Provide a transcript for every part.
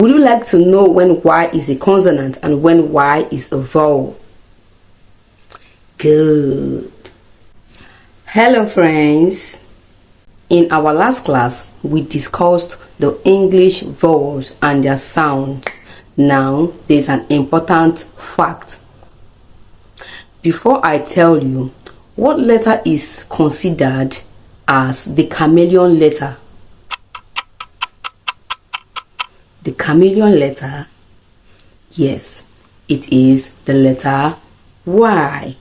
Would you like to know when Y is a consonant and when Y is a vowel? Good. Hello friends. In our last class, we discussed the English vowels and their sound. Now, there's an important fact. Before I tell you, what letter is considered as the chameleon letter? The chameleon letter, yes, it is the letter Y.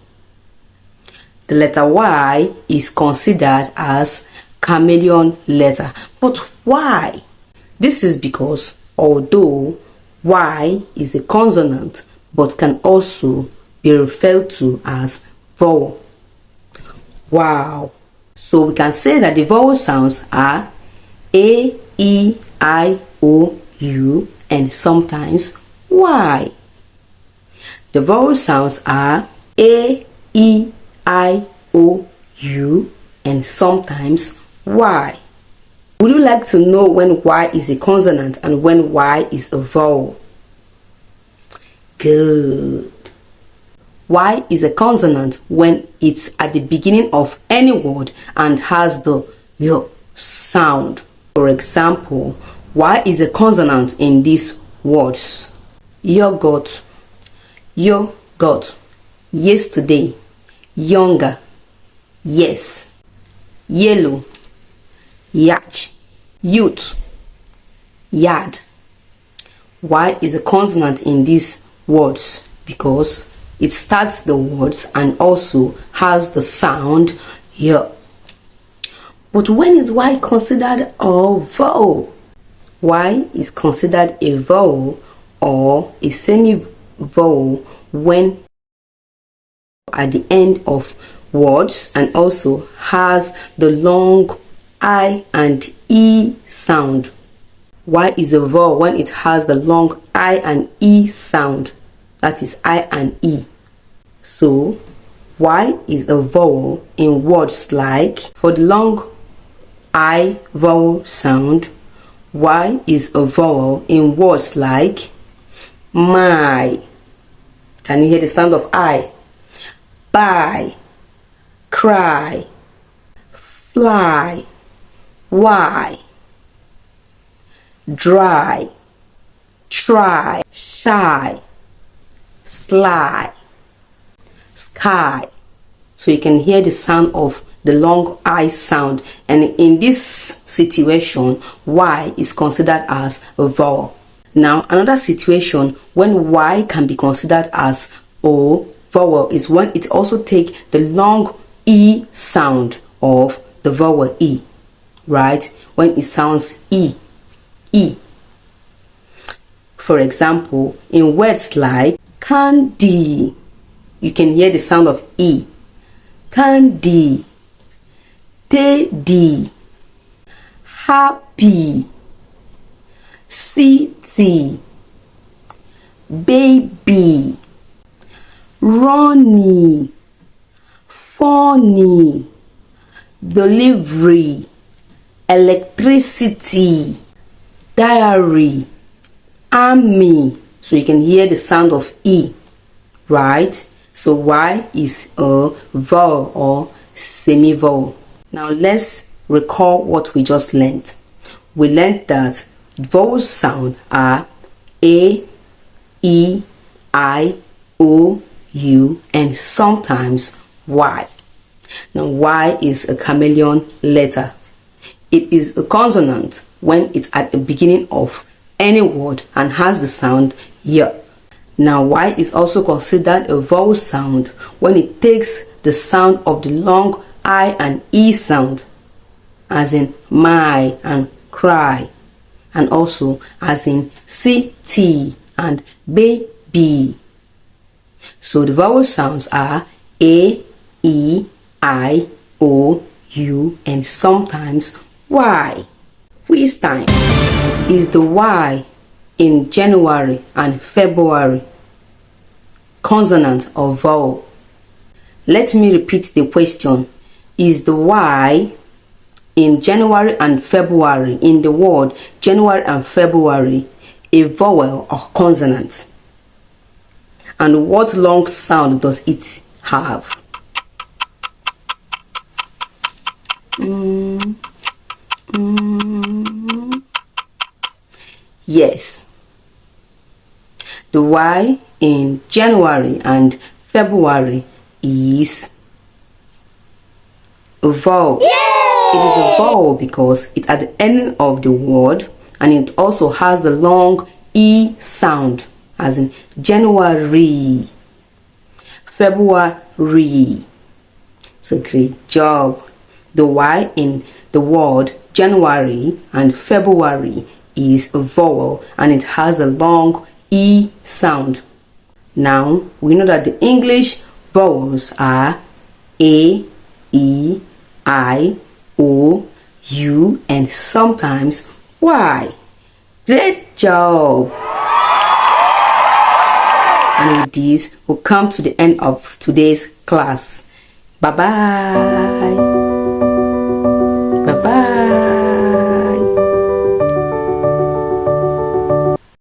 The letter Y is considered as chameleon letter. But why? This is because although Y is a consonant but can also be referred to as vowel. Wow. So we can say that the vowel sounds are A, E, I, O, U, and sometimes Y. The vowel sounds are A, E, I, O, U, and sometimes Y. Would you like to know when Y is a consonant and when Y is a vowel? Good. Y is a consonant when it's at the beginning of any word and has the Y sound. For example, Y is a consonant in these words: yogurt, yogurt, yesterday, younger, yes, yellow, yacht, youth, yard. Y is a consonant in these words because it starts the words and also has the sound Y. But when is Y considered a vowel? Y is considered a vowel or a semi-vowel when at the end of words and also has the long I and E sound. Y is a vowel when it has the long I and E sound. That is I and E. So Y is a vowel in words like, for the long I vowel sound, Y is a vowel in words like my. Can you hear the sound of I? Buy, cry, fly, why, dry, try, shy, sly, sky. So you can hear the sound of the long I sound, and in this situation Y is considered as a vowel. Now another situation when Y can be considered as a vowel is when it also takes the long E sound of the vowel E, right? When it sounds E, E. For example, in words like candy, you can hear the sound of E. Candy, teddy, happy, city, baby, runny, funny, delivery, electricity, diary, army. So you can hear the sound of E, right? So Y is a vowel or semi-vowel. Now let's recall what we just learned. We learned that vowel sound are A, E, I, O, U, and sometimes Y. Now Y is a chameleon letter. It is a consonant when it's at the beginning of any word and has the sound Y. Now Y is also considered a vowel sound when it takes the sound of the long I and E sound, as in my and cry, and also as in city and baby. So the vowel sounds are A, E, I, O, U, and sometimes Y. Which time is the Y in January and February consonant or vowel? Let me repeat the question. Is the Y in January and February, in the word January and February, a vowel or consonant? And what long sound does it have? Yes. The Y in January and February is a vowel. Yay! It is a vowel because it's at the end of the word, and it also has the long E sound, as in January, February. So great job. The Y in the word January and February is a vowel, and it has a long E sound. Now we know that the English vowels are A, E, I, O, U, and sometimes Y. Great job! And with this, we'll come to the end of today's class. Bye bye.